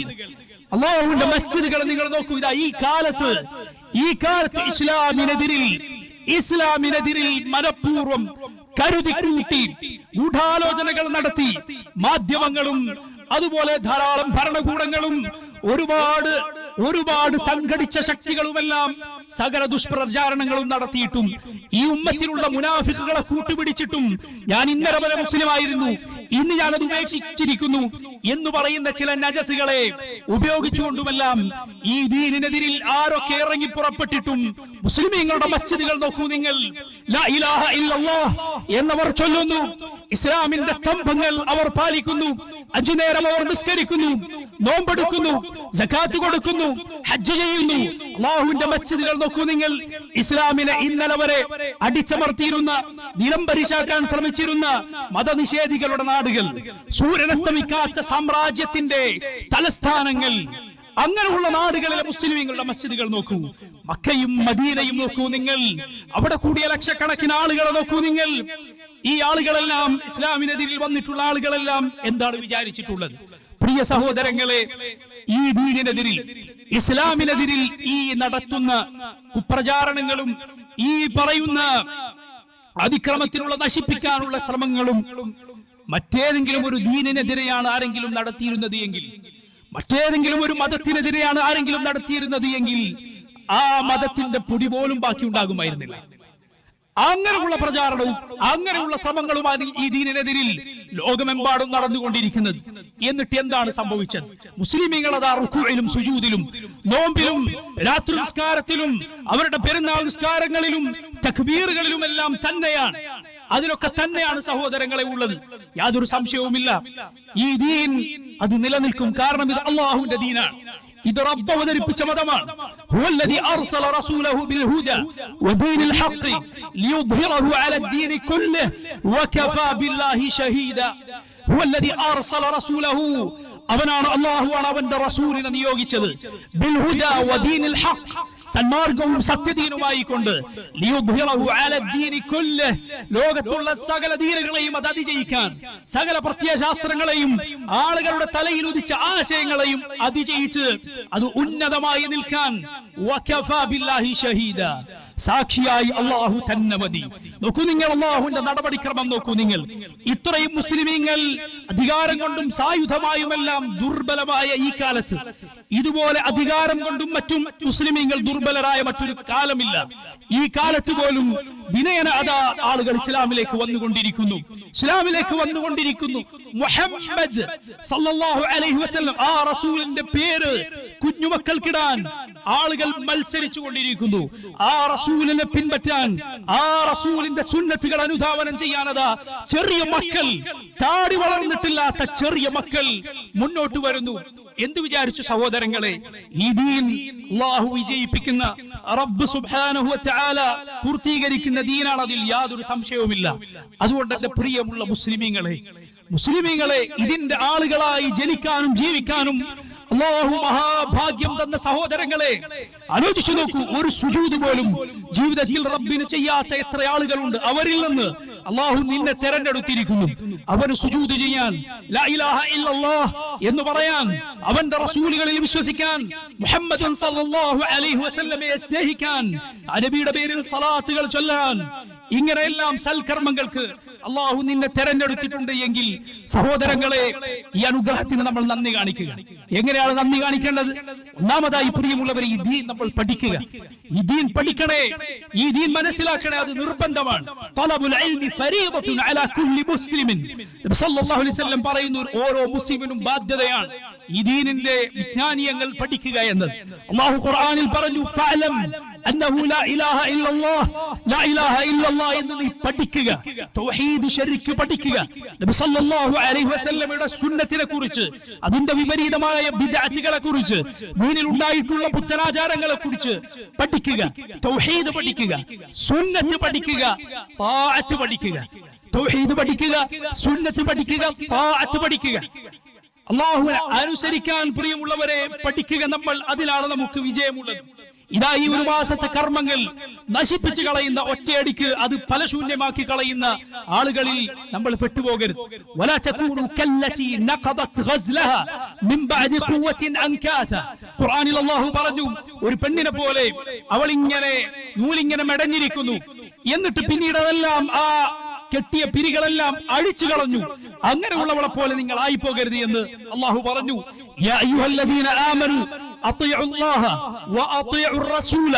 നിങ്ങൾ നോക്കൂ. ഇതാ ഈ കാലത്ത് ഇസ്ലാമിനെതിരിൽ മനഃപൂർവ്വം കരുതി കൂട്ടി ഗൂഢാലോചനകൾ നടത്തി മാധ്യമങ്ങളും അതുപോലെ ധാരാളം ഭരണകൂടങ്ങളും ഒരുപാട് സംഘടിച്ച ശക്തികളുമെല്ലാം സകല ദുഷ്പ്രചാരണങ്ങളും നടത്തിയിട്ടും ഈ ഉമ്മത്തിലുള്ള മുനാഫിക്കുകളെ കൂട്ടുപിടിച്ചിട്ടും ഞാൻ ഇന്നലെ വരെ മുസ്ലിമായിരുന്നു, ഇന്ന് ഞാനത് ഉപേക്ഷിച്ചിരിക്കുന്നു എന്ന് പറയുന്ന ചില നജസുകളെ ഉപയോഗിച്ചുകൊണ്ടുമെല്ലാം ഈ ദീനിനെതിരിൽ ആരൊക്കെ ഇറങ്ങി പുറപ്പെട്ടിട്ടും മുസ്ലിമീങ്ങളുടെ മസ്ജിദുകൾ നോക്കൂ നിങ്ങൾ. ലാ ഇലാഹ ഇല്ലല്ലാഹ് എന്നവർ ചൊല്ലുന്നു, ഇസ്ലാമിന്റെ സ്തംഭങ്ങൾ അവർ പാലിക്കുന്നു, 5 നേരം അവർ നിസ്കരിക്കുന്നു, നോമ്പെടുക്കുന്നു, സകാത്ത് കൊടുക്കുന്നു, ഹജ്ജ് ചെയ്യുന്നു. അല്ലാഹുവിന്റെ മസ്ജിദുകൾ നോക്കൂ നിങ്ങൾ. ഇസ്ലാമിനെ ഇന്നലെ വരെ അടിച്ചമർത്തിയിരുന്ന, നിലംപരിശാക്കാൻ ശ്രമിച്ചിരുന്ന മതനിഷേധികളുടെ നാടുകൾ, സൂര്യനസ്തമിക്കാത്ത സാമ്രാജ്യത്തിന്റെ തലസ്ഥാനങ്ങൾ, അങ്ങനെയുള്ള നാടുകളിലെ മുസ്ലിമീങ്ങളുടെ മസ്ജിദുകൾ നോക്കൂ. മക്കയും മദീനയും നോക്കൂ നിങ്ങൾ. അവിടെ കൂടിയ ലക്ഷക്കണക്കിന് ആളുകളെ നോക്കൂ നിങ്ങൾ. ഈ ആളുകളെല്ലാം, ഇസ്ലാമിനെതിരിൽ വന്നിട്ടുള്ള ആളുകളെല്ലാം എന്താണ് വിചാരിച്ചിട്ടുള്ളത്? പ്രിയ സഹോദരങ്ങളെ, ഈ ദീനിനെതിരിൽ, ഇസ്ലാമിനെതിരിൽ ഈ നടത്തുന്ന കുപ്രചാരണങ്ങളും ഈ പറയുന്ന അതിക്രമത്തിനുള്ള നശിപ്പിക്കാനുള്ള ശ്രമങ്ങളും മറ്റേതെങ്കിലും ഒരു ദീനിനെതിരെയാണ് ആരെങ്കിലും നടത്തിയിരുന്നത് എങ്കിൽ, മറ്റേതെങ്കിലും ഒരു മതത്തിനെതിരെയാണ് ആരെങ്കിലും നടത്തിയിരുന്നത് എങ്കിൽ ആ മതത്തിന്റെ പൊടി പോലും ബാക്കി ഉണ്ടാകുമായിരുന്നില്ല. അങ്ങനെയുള്ള പ്രചാരണവും അങ്ങനെയുള്ള ശ്രമങ്ങളുമാണ് ഈ ദീനിനെതിരിൽ ലോകമെമ്പാടും നടന്നുകൊണ്ടിരിക്കുന്നത്. എന്നിട്ട് എന്താണ് സംഭവിച്ചത്? മുസ്ലിമീങ്ങൾ അതാ റുക്കൂഇലും സുജൂദിലും നോമ്പിലും രാത്രി നിസ്കാരത്തിലും അവരുടെ പെരുന്നാൾ നിസ്കാരങ്ങളിലും തക്ബീറുകളിലും എല്ലാം തന്നെയാണ്. അതിലൊക്കെ തന്നെയാണ് സഹോദരങ്ങളെ ഉള്ളത്. യാതൊരു സംശയവുമില്ല. ഈ ദീൻ അത് നിലനിൽക്കും. കാരണം ഇത് അല്ലാഹുവിന്റെ ദീനാണ്. ഇത് റബ്ബ് അവതരിപ്പിച്ച മതമാണ്. ഹുവല്ലദീ അർസല റസൂലഹു ബിൽ ഹുദാ വദീനിൽ ഹഖ് ലിയുദ്ഹിറഹു അലാ ദീനി കുല്ലിഹി വകഫാ ബില്ലാഹി ഷഹീദാ. ഹുവല്ലദീ അർസല റസൂലഹു, അവനാണ് അല്ലാഹുവാണ് അവന്റെ റസൂലിനെ നിയോഗിച്ചത്. ബിൽ ഹുദാ വദീനിൽ ഹഖ്, സന്മാർഗവും സത്യദീനുമായി കൊണ്ട്, ലിയുദ്ഹിറഹു അലാ ദീനി കുല്ലിഹി, ലോകത്തുള്ള സകല ദീനുകളെയും അത് അതിജയിക്കാൻ, സകല പ്രത്യയശാസ്ത്രങ്ങളെയും ആളുകളുടെ തലയിൽ ഉദിച്ച ആശയങ്ങളെയും അതിജയിച്ച് അത് ഉന്നതമായി നിൽക്കാൻ, വകഫാ ബില്ലാഹി ഷഹീദാ, സാക്ഷിയായി അല്ലാഹു തന്നെ മതി. നോക്കൂ നിങ്ങൾ, അല്ലാഹുവിന്റെ നടപടിക്രമം നോക്കൂ നിങ്ങൾ. ഇത്രയും മുസ്ലിമീങ്ങൾ അധികാരം കൊണ്ടും സായുധമായുമെല്ലാം ദുർബലമായ ഈ കാലത്ത്, ഇതുപോലെ അധികാരം കൊണ്ടും മറ്റും മുസ്ലിമീങ്ങൾ ദുർബലരായ മറ്റൊരു കാലമില്ല. ഈ കാലത്ത് പോലും ദിനേന അതാ ആളുകൾ ഇസ്ലാമിലേക്ക് വന്നുകൊണ്ടിരിക്കുന്നു. മുഹമ്മദ് സല്ലല്ലാഹു അലൈഹി വസല്ലം, ആ റസൂലിന്റെ പേര് കുഞ്ഞുമക്കൾക്കിടാൻ ആളുകൾ മത്സരിച്ചു കൊണ്ടിരിക്കുന്നു. ആ റസൂലിനെ പിൻപറ്റാൻ, ആ റസൂലിന്റെ സുന്നത്തുകൾ അനുധാവനം ചെയ്യാനതാ ചെറിയ മക്കൾ, താടി വളർന്നിട്ടില്ലാത്ത ചെറിയ മക്കൾ മുന്നോട്ട് വരുന്നു. എന്തു വിചാരിച്ചു സഹോദരങ്ങളെ? ഈ ദീൻ അല്ലാഹു വിജയിപ്പിക്കുന്ന, റബ്ബ് സുബ്ഹാനഹു വ തആല പൂർത്തീകരിക്കുന്ന ദീനാണ്. അതിൽ യാതൊരു സംശയവുമില്ല. അതുകൊണ്ട് എന്റെ പ്രിയമുള്ള മുസ്ലിമീങ്ങളെ, ഇതിന്റെ ആളുകളായി ജനിക്കാനും ജീവിക്കാനും അല്ലാഹു മഹാഭാഗ്യം തന്ന സഹോദരങ്ങളെ, ആലോചിച്ചു നോക്കൂ. ഒരു സുജൂദ് പോലും ജീവിതത്തിൽ റബ്ബിന് ചെയ്യാത്ത എത്ര ആളുകളുണ്ട്. അവരിൽ നിന്ന് അല്ലാഹു നിന്നെ തെരഞ്ഞെടുത്തിരിക്കുന്നു. അവന് സുജൂദ് ചെയ്യാൻ, ലാ ഇലാഹ ഇല്ലല്ലാഹ് എന്ന് പറയാൻ, അവന്റെ റസൂലുകളിൽ വിശ്വസിക്കാൻ, മുഹമ്മദ് സല്ലല്ലാഹു അലൈഹി വസല്ലമയെ സ്നേഹിക്കാൻ, നബിയുടെ പേരിൽ സ്വലാത്തുകൾ ചൊല്ലാൻ, ഇങ്ങനെയെല്ലാം സൽക്കർമ്മങ്ങൾക്ക് അല്ലാഹു നിന്നെ തെരഞ്ഞെടുത്തിട്ടുണ്ട് എങ്കിൽ സഹോദരങ്ങളെ, ഈ അനുഗ്രഹത്തിന് നമ്മൾ നന്ദി കാണിക്കുക. എങ്ങനെയാണ് നന്ദി കാണിക്കേണ്ടത്? ഒന്നാമതായി പ്രിയമുള്ളവരെ, ഈ ദീൻ നമ്മൾ പഠിക്കുക. ഈ ദീൻ പഠിക്കണേ, ഈ ദീൻ മനസ്സിലാക്കണേ. അത് നിർബന്ധമാണ്. തലബുൽ ഇൽമി ഫരീദത്തുൻ അലാ കുല്ലി മുസ്ലിമിൻ. നബി സല്ലല്ലാഹു അലൈഹി വസല്ലം പറയുന്നു, ഓരോ മുസ്ലിമിനും ബാധ്യതയാണ് ഈ ദീനിന്റെ വിജ്ഞാനീയങ്ങൾ പഠിക്കുക എന്നത്. അല്ലാഹു ഖുർആനിൽ പറഞ്ഞു, ഫഅലം അന്നഹു ലാ ഇലാഹ ഇല്ലല്ലാഹ് എന്ന് നീ പഠിക്കുക. തൗഹീദ് ശരിക്ക് പഠിക്കുക. നബി സല്ലല്ലാഹു അലൈഹി വസല്ലമയുടെ സുന്നത്തിനെ കുറിച്ച്, അതിന്റെ വിപരീതമായ ബിദ്അത്തുകളെ കുറിച്ച്, ദീനിൽ ഉണ്ടായിട്ടുള്ള പുത്തനാചാരങ്ങളെ കുറിച്ച് പഠിക്കുക. തൗഹീദ് പഠിക്കുക, സുന്നത്ത് പഠിക്കുക, തആത്ത് പഠിക്കുക. തൗഹീദ് പഠിക്കുക, സുന്നത്ത് പഠിക്കുക, തആത്ത് പഠിക്കുക. അള്ളാഹുവിനെ അനുസരിക്കാൻ പ്രിയമുള്ളവരെ പഠിക്കുക. നമ്മൾ അതിലാണ് നമുക്ക് വിജയമുള്ളത്. ഇതാ ഈ ഒരു മാസത്തെ കർമ്മങ്ങൾ നശിപ്പിച്ചു കളയുന്ന, ഒറ്റയടിക്ക് അത് ഫലശൂന്യമാക്കി കളയുന്ന ആളുകളിൽ നമ്മൾ പെട്ടുപോകരുത്. വലാ തകൂനു കല്ലതി നഖദത് ഗസ്ലഹാ മിൻ ബഅദി ഖുവ്വത്തിൻ അൻകാത. ഖുർആനിൽ അല്ലാഹു പറഞ്ഞു, ഒരു പെണ്ണിനെ പോലെ അവൾ ഇങ്ങനെ നൂലിങ്ങനെ മെടഞ്ഞിരിക്കുന്നു, എന്നിട്ട് പിന്നീട് അതെല്ലാം ആ കെട്ടിയ പിരികളെല്ലാം അഴിച്ചു കളഞ്ഞു. അങ്ങനെയുള്ളവളെ പോലെ നിങ്ങൾ ആയി പോകരുത് എന്ന് അല്ലാഹു പറഞ്ഞു. യാ അയ്യുഹല്ലദീന ആമനു അത്തിഉ അല്ലാഹ വഅത്തിഉ റസൂല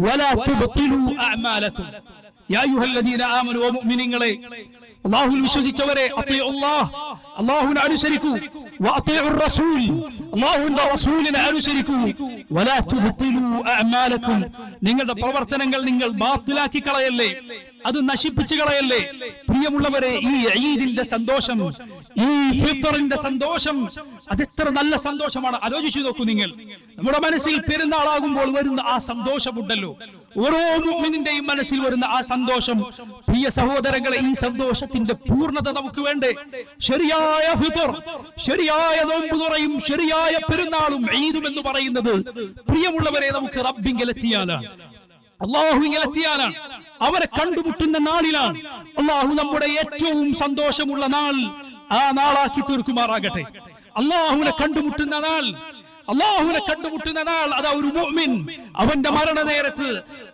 വലാ തുബ്തിലു അഅമാലകും. യാ അയ്യുഹല്ലദീന ആമനു, വ മുഅ്മിനീങ്ങളെ, അല്ലാഹുവിൽ വിശ്വസിച്ചവരെ, അത്തിഉ അല്ലാഹ്, അല്ലാഹുവിനെ അനുസരിക്കൂ, വഅത്തിഉ റസൂൽ, അല്ലാഹുവിന്റെ റസൂലിനെ അനുസരിക്കൂ, വലാ തുബ്തിലു അഅമാലകും, നിങ്ങളുടെ പ്രവർത്തനങ്ങൾ നിങ്ങൾ ബാത്തിലാക്കി കളയല്ലേ, അത് നശിപ്പിച്ചു കളയല്ലേ. പ്രിയമുള്ളവരെ, ഈ ഈദിന്റെ സന്തോഷം, ഈ ഫിത്റിന്റെ സന്തോഷം, അതെത്ര നല്ല സന്തോഷമാണ്. ആലോചിച്ചു നോക്കൂ നിങ്ങൾ. നമ്മുടെ മനസ്സിൽ പെരുന്നാളാകുമ്പോൾ വരുന്ന ആ സന്തോഷമുണ്ടല്ലോ, ഓരോ മുഅ്മിനിന്റെയും മനസ്സിൽ വരുന്ന ആ സന്തോഷം. പ്രിയ സഹോദരങ്ങളെ, ഈ സന്തോഷത്തിന്റെ പൂർണ്ണത നമുക്ക് വേണ്ടേ? ശരിയായ ഫിത്ർ, ശരിയായ നോമ്പ് തുറയും ശരിയായ പെരുന്നാളും ഈദും എന്ന് പറയുന്നത് പ്രിയമുള്ളവരെ നമുക്ക് റബ്ബിങ്കലെത്തിയാലാണ്, അള്ളാഹുവിങ്കലെത്തിയാലാണ്, അവരെ കണ്ടുമുട്ടുന്ന നാളിലാണ്. അള്ളാഹു നമ്മുടെ ഏറ്റവും സന്തോഷമുള്ള നാൾ ആ നാളാക്കി തീർക്കുമാറാകട്ടെ. അള്ളാഹുവിനെ കണ്ടുമുട്ടുന്ന നാൾ, അള്ളാഹുവിനെ കണ്ടുമുട്ടുന്ന നാൾ, അതാ ഒരു മുഅ്മിൻ അവന്റെ മരണ നേരത്ത്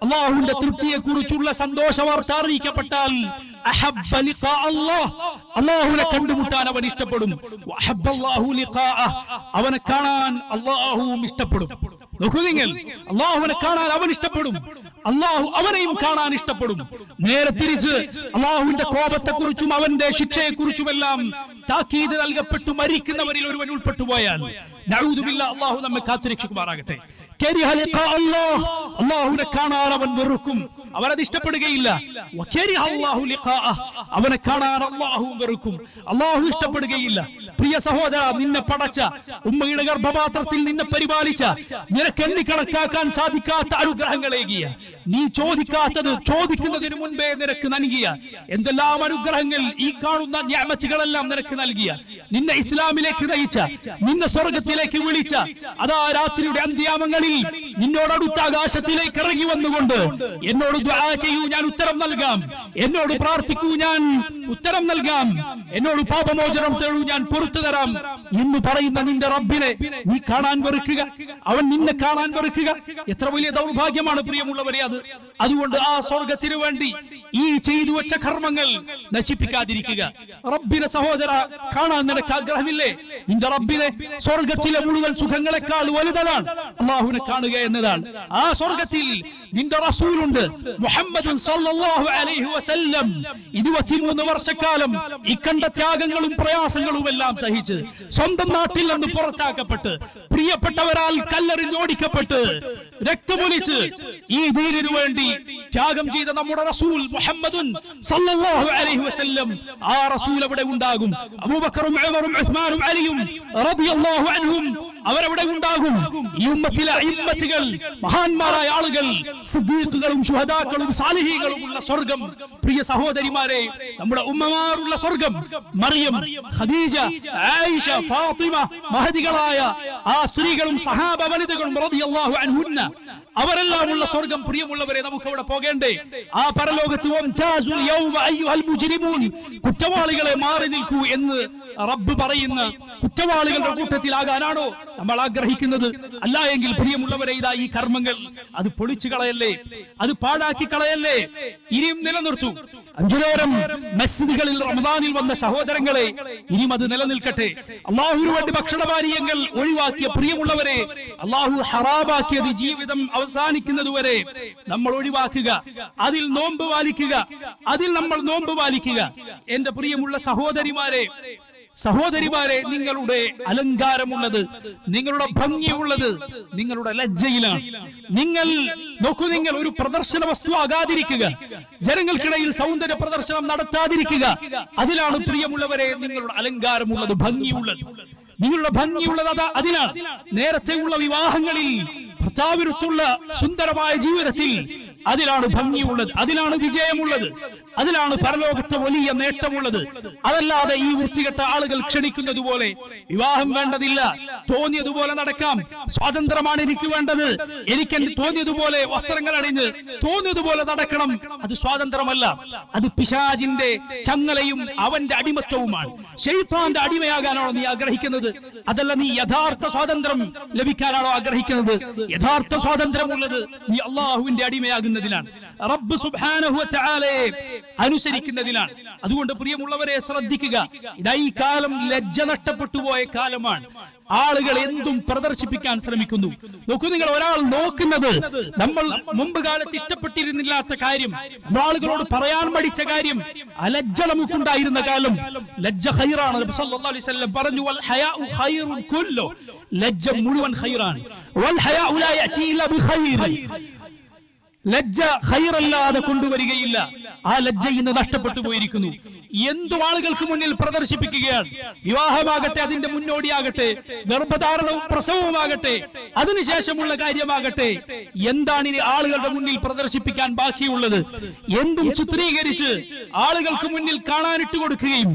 അള്ളാഹുവിന്റെ തൃപ്തിയെ കുറിച്ചുള്ള സന്തോഷ വാർത്ത അറിയിക്കപ്പെട്ടാൽ അഹബ്ബ ലിഖാ അല്ലാഹ്, അള്ളാഹുവിനെ കണ്ടുമുട്ടാൻ അവൻ ഇഷ്ടപ്പെടും. വഅഹബ്ബ അല്ലാഹു ലിഖാഅഹ്, അവനെ കാണാൻ അള്ളാഹുവും ഇഷ്ടപ്പെടും. നോക്കൂ നിങ്ങൾ, അള്ളാഹുവിനെ കാണാൻ അവൻ ഇഷ്ടപ്പെടും, അള്ളാഹു അവനെയും കാണാൻ ഇഷ്ടപ്പെടും. നേരെ തിരിച്ച് അള്ളാഹുവിന്റെ കോപത്തെക്കുറിച്ചും അവന്റെ ശിക്ഷയെക്കുറിച്ചുമെല്ലാം താക്കീത് നൽകപ്പെട്ടു മരിക്കുന്നവരിൽ ഒരുവൻ ഉൾപ്പെട്ടു പോയാൽ നഊദു ബില്ലാഹ്, അള്ളാഹു നമ്മെ കാത്തുരക്ഷിക്കുമാറാകട്ടെ. അള്ളാഹുവിനെ കാണാൻ അവൻ വെറുക്കും, അവനത് ഇഷ്ടപ്പെടുകയില്ല. അവനെ കാണാൻ അള്ളാഹുവും വെറുക്കും, അള്ളാഹു ഇഷ്ടപ്പെടുകയില്ല. പ്രിയ സഹോദര, നിന്നെ പടച്ച, ഉമ്മയുടെ ഗർഭപാത്രത്തിൽ നിന്നെ പരിപാലിച്ച, നിനക്ക് എണ്ണിക്കണക്കാക്കാൻ സാധിക്കാത്ത അനുഗ്രഹങ്ങളേകിയ, നീ ചോദിക്കാത്തത് ചോദിക്കുന്നതിന് മുൻപേ നിനക്ക് നൽകിയ എന്തെല്ലാം അനുഗ്രഹങ്ങൾ, ഈ കാണുന്ന നിഅമത്തുകളെല്ലാം നിനക്ക് നൽകിയ, നിന്നെ ഇസ്ലാമിലേക്ക് നയിച്ച, നിന്നെ സ്വർഗത്തിലേക്ക് വിളിച്ച, അതാ രാത്രിയുടെ അന്ത്യാമങ്ങളിൽ നിന്നോടടുത്ത ആകാശത്തിലേക്ക് ഇറങ്ങി വന്നുകൊണ്ട് എന്നോട് ദുആ ചെയ്യൂ, ഞാൻ ഉത്തരം നൽകാം, എന്നോട് പ്രാർത്ഥിക്കൂ, ഞാൻ ഉത്തരം നൽകാം, എന്നോട് പാപമോചനം തേടൂ, ഞാൻ പുറത്തു തരാം എന്ന് പറയുന്ന നിന്റെ റബ്ബിനെ നീ കാണാൻ വെറുക്കുക, അവൻ നിന്നെ കാണാൻ വെറുക്കുക. എത്ര വലിയ ദൗർഭാഗ്യമാണ് പ്രിയമുള്ളവരെ അത്. അതുകൊണ്ട് ആ സ്വർഗത്തിനു വേണ്ടി ഈ ചെയ്തു വെച്ച കർമ്മങ്ങൾ നശിപ്പിക്കാതിരിക്കുക. റബ്ബിനെ സഹോദര കാണാൻ നിനക്ക് ആഗ്രഹമില്ലേ? നിന്റെ റബ്ബിനെ സ്വർഗത്തിലെ മുഴുവൻ സുഖങ്ങളെക്കാൾ വലുതാണ് അള്ളാഹുവിനെ കാണുക എന്നതാണ്. ആ സ്വർഗത്തിൽ നിന്റെ റസൂലുണ്ട്, മുഹമ്മദ് സല്ലല്ലാഹു അലൈഹി വസല്ലം. 23 വർഷക്കാലം ഇക്കണ്ട ത്യാഗങ്ങളും പ്രയാസങ്ങളും എല്ലാം സഹിച്ച് സ്വന്തം നാട്ടിൽ നിന്ന് പുറത്താക്കപ്പെട്ട് പ്രിയപ്പെട്ടവരാൽ കല്ലെറിഞ്ഞോടിക്കപ്പെട്ട് രക്തമൊലിച്ച് ഈ ദീനിനു വേണ്ടി ത്യാഗം ചെയ്ത നമ്മുടെ റസൂൽ മുഹമ്മദ് സല്ലല്ലാഹു അലൈഹി വസല്ലം, ആ റസൂൽ അവിടെ ഉണ്ടാകും. അബൂബക്കറും ഉമറും ഉസ്മാനും അലിയും റളിയല്ലാഹു അൻഹും അവരവിടെ ഉണ്ടാകും. ഈ ഉമ്മത്തിലെ ഇമ്മത്തുകൾ, മഹാന്മാരായ ആളുകൾ, സിദ്ദീഖുകളും ശുഹദാക്കളും സാലിഹീകളും ഉള്ള സ്വർഗം. പ്രിയ സഹോദരിമാരെ, നമ്മുടെ ഉമ്മമാരുള്ള സ്വർഗം, മറിയം, ഖദീജ, ആയിഷ, ഫാത്തിമ, മഹദികളായ ആ സ്ത്രീകളും സഹാബ വനിതകളും റളിയല്ലാഹു അൻഹുന്ന, അവരെല്ലാം ഉള്ള സ്വർഗം. പ്രിയമുള്ളവരെ, നമുക്ക് അവിടെ പോകേണ്ടേ? ആ പരലോകത്ത് വംതാസുൽ യൗമ അയ്യുഹൽ മുജ്രിമൂൻ, കുറ്റവാളികളെ മാറി നിൽക്കൂ എന്ന് റബ്ബ് പറയുന്ന കുറ്റവാളികളുടെ കൂട്ടത്തിലാകാനാണോ നമ്മൾ ആഗ്രഹിക്കുന്നത്? അല്ല എങ്കിൽ പ്രിയമുള്ളവരെ, ഇതാ ഈ കർമ്മങ്ങൾ അത് പൊളിച്ചു കളയല്ലേ, അത് പാഴാക്കി കളയല്ലേ, ഇനിയും നിലനിർത്തൂ. 5 നേരം മസ്ജിദുകളിൽ റമദാനിൽ വന്ന സഹോദരങ്ങളെ, ഇനിയും അത് നിലനിൽക്കട്ടെ. അള്ളാഹുവിന് വേണ്ടി ഭക്ഷണപാനീയങ്ങൾ ഒഴിവാക്കിയ പ്രിയമുള്ളവരെ, അള്ളാഹു ഹറാമാക്കിയത് ജീവിതം അവസാനിക്കുന്നതുവരെ നമ്മൾ ഒഴിവാക്കുക, അതിൽ നോമ്പ് പാലിക്കുക, അതിൽ നമ്മൾ നോമ്പ് പാലിക്കുക. എന്റെ പ്രിയമുള്ള സഹോദരിമാരെ, നിങ്ങളുടെ അലങ്കാരമുള്ളത്, നിങ്ങളുടെ ഭംഗിയുള്ളത് നിങ്ങളുടെ ലജ്ജയിലാണ്. നിങ്ങൾ നോക്കൂ, നിങ്ങൾ ഒരു പ്രദർശന വസ്തു ആകാതിരിക്കുക, ജനങ്ങൾക്കിടയിൽ സൗന്ദര്യ പ്രദർശനം നടത്താതിരിക്കുക. അതിലാണ് പ്രിയമുള്ളവരെ നിങ്ങളുടെ അലങ്കാരമുള്ളത്, ഭംഗിയുള്ളത്. നിങ്ങളുടെ ഭംഗിയുള്ളത് അതിലാണ്. നേരത്തെ ഉള്ള വിവാഹങ്ങളിൽ ഭർത്താവിനൊത്തുള്ള സുന്ദരമായ ജീവിതത്തിൽ അതിലാണ് ഭംഗിയുള്ളത്, അതിലാണ് വിജയമുള്ളത്, അതിലാണ് പരലോകത്തെ വലിയ നേട്ടമുള്ളത്. അതല്ലാതെ ഈ വൃത്തികെട്ട ആളുകൾ ക്ഷണിക്കുന്നത് പോലെ വിവാഹം വേണ്ടതില്ല, തോന്നിയതുപോലെ നടക്കാം, സ്വാതന്ത്ര്യമാണ് എനിക്ക് വേണ്ടത്, എനിക്ക് തോന്നിയതുപോലെ വസ്ത്രങ്ങൾ അണിഞ്ഞ് തോന്നിയതുപോലെ നടക്കണം, അത് സ്വാതന്ത്ര്യമല്ല, അത് പിശാചിന്റെ ചങ്ങലയും അവന്റെ അടിമത്വവുമാണ്. ശൈത്താന്റെ അടിമയാകാനാണോ നീ ആഗ്രഹിക്കുന്നത്? അതല്ല, നീ യഥാർത്ഥ സ്വാതന്ത്ര്യം ലഭിക്കാനാണോ ആഗ്രഹിക്കുന്നത്? യഥാർത്ഥ സ്വാതന്ത്ര്യമുള്ളത് നീ അള്ളാഹുവിന്റെ അടിമയാകുന്നതിലാണ്, റബ്ബ് സുബ്ഹാനഹു വ തആലയെ അനുസരിക്കുന്നതിലാണ്. അതുകൊണ്ട് പ്രിയമുള്ളവരെ ശ്രദ്ധിക്കുക, ഇതാ ഈ കാലം ലജ്ജ നഷ്ടപ്പെട്ടു പോയ കാലമാണ്. ആളുകൾ എന്തും പ്രദർശിപ്പിക്കാൻ ശ്രമിക്കുന്നു. നോക്കൂ നിങ്ങൾ, ഒരാൾ നോക്കുന്നത് നമ്മൾ മുമ്പ് കാലത്ത് ഇഷ്ടപ്പെട്ടിരുന്നില്ലാത്ത കാര്യം, ആളുകളോട് പറയാൻ മടിച്ച കാര്യം, അലജ്ജ നമുക്കുണ്ടായിരുന്ന കാലം, ലജ്ജ ഖൈറാണ്. നബി സല്ലല്ലാഹു അലൈഹി വസല്ലം പറഞ്ഞു, വൽ ഹയാഉ ഖൈറുൻ കുല്ലു, ലജ്ജ മുഴുവൻ ഖൈറാണ്. വൽ ഹയാഉ ലാ യഅതി ഇല്ലാ ബിഖൈർ, ലജ്ജ ഖൈറല്ലാതെ കൊണ്ടുവരികയില്ല. ആ ലജ്ജ ഇന്ന് നഷ്ടപ്പെട്ടു പോയിരിക്കുന്നു. എന്തു ആളുകൾക്ക് മുന്നിൽ പ്രദർശിപ്പിക്കുകയാണ്. വിവാഹമാകട്ടെ, അതിന്റെ മുന്നോടിയാകട്ടെ, ഗർഭധാരണവും പ്രസവവുമാകട്ടെ, അതിനുശേഷമുള്ള കാര്യമാകട്ടെ, എന്താണ് ഇനി ആളുകളുടെ മുന്നിൽ പ്രദർശിപ്പിക്കാൻ ബാക്കിയുള്ളത്? എന്തും ചിത്രീകരിച്ച് ആളുകൾക്ക് മുന്നിൽ കാണാനിട്ട് കൊടുക്കുകയും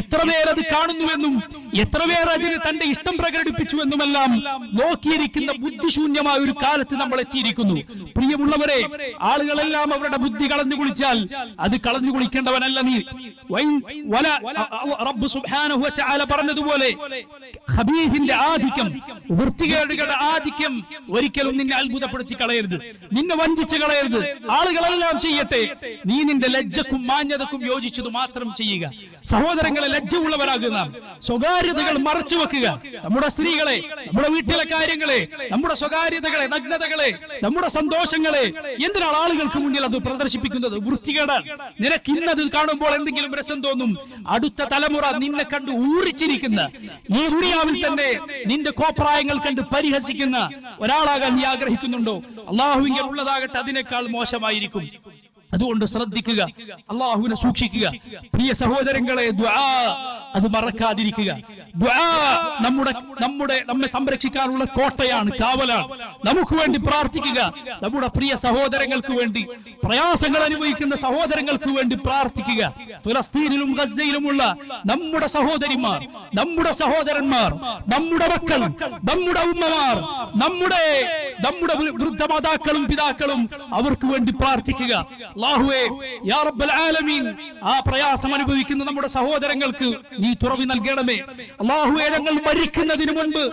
എത്ര പേരത് കാണുന്നുവെന്നും എത്ര പേർ അതിന് തന്റെ ഇഷ്ടം പ്രകടിപ്പിച്ചുവെന്നുമെല്ലാം നോക്കിയിരിക്കുന്ന ബുദ്ധിശൂന്യമായ ഒരു കാലത്ത് നമ്മൾ എത്തിയിരിക്കുന്നു. പ്രിയമുള്ളവരെ, ആളുകളെല്ലാം അവരുടെ ബുദ്ധി കളഞ്ഞു കുളിച്ചാൽ അത് കളഞ്ഞു കുളിക്കേണ്ടവനല്ല നീ. റബ്ബ് സുബ്ഹാനഹു വ തആല പറഞ്ഞതുപോലെ ഖബീഹിന്റെ ആധിക്യം, വൃത്തികേടുകളുടെ ആധിക്യം ഒരിക്കലും നിന്നെ അത്ഭുതപ്പെടുത്തി കളയരുത്, നിന്നെ വഞ്ചിച്ച് കളയരുത്. ആളുകളെല്ലാം ചെയ്യട്ടെ, നീ നിന്റെ ലജ്ജക്കും മാന്യതക്കും യോജിച്ചത് മാത്രം ചെയ്യുക. സഹോദരങ്ങളെ, ലജ്ജ ഉള്ളവരാകുന്ന, സ്വകാര്യതകൾ മറച്ചു വെക്കുക. നമ്മുടെ സ്ത്രീകളെ, നമ്മുടെ വീട്ടിലെ കാര്യങ്ങളെ, നമ്മുടെ സ്വകാര്യതകളെ, നഗ്നതകളെ, നമ്മുടെ സന്തോഷങ്ങളെ എന്തിനാണ് ആളുകൾക്ക് മുന്നിൽ അത് പ്രദർശിപ്പിക്കുന്നത്? വൃത്തികേടാണ്. നിനക്ക് ഇന്നത് കാണുമ്പോൾ എന്തെങ്കിലും രസം തോന്നും, അടുത്ത തലമുറ നിന്നെ കണ്ട് ഊറിച്ചിരിക്കുന്ന, ഈ ദുനിയാവിൽ തന്നെ നിന്റെ കോപ്രായങ്ങൾ കണ്ട് പരിഹസിക്കുന്ന ഒരാളാകാൻ നീ ആഗ്രഹിക്കുന്നുണ്ടോ? അള്ളാഹുവിൽ ഉള്ളതാകട്ടെ അതിനേക്കാൾ മോശമായിരിക്കും. അതുകൊണ്ട് ശ്രദ്ധിക്കുക, അള്ളാഹുവിനെ സൂക്ഷിക്കുക. പ്രിയ സഹോദരങ്ങളെ, ദുആ അത് മറക്കാതിരിക്കുക. ദുആ നമ്മെ സംരക്ഷിക്കാനുള്ള കോട്ടയാണ്, കാവലാണ്. നമുക്ക് വേണ്ടി പ്രാർത്ഥിക്കുക. നമ്മുടെ പ്രിയ സഹോദരങ്ങൾക്ക് വേണ്ടി, പ്രയാസങ്ങൾ അനുഭവിക്കുന്ന സഹോദരങ്ങൾക്ക് വേണ്ടി പ്രാർത്ഥിക്കുക. ഫലസ്തീനിലും ഗസയിലുമുള്ള നമ്മുടെ സഹോദരിമാർ, നമ്മുടെ സഹോദരന്മാർ, നമ്മുടെ മക്കൾ, നമ്മുടെ ഉമ്മമാർ, നമ്മുടെ വൃദ്ധമാതാക്കളും പിതാക്കളും, അവർക്ക് വേണ്ടി പ്രാർത്ഥിക്കുക. അല്ലാഹുവേ, യാ റബ്ബൽ ആലമീൻ, ആ പ്രയാസം അനുഭവിക്കുന്ന നമ്മുടെ സഹോദരങ്ങൾക്ക് നീ തുറവി നൽകണമേ. അല്ലാഹുവേ, ഞങ്ങൾ മരിക്കുന്നതിന് മുൻപ്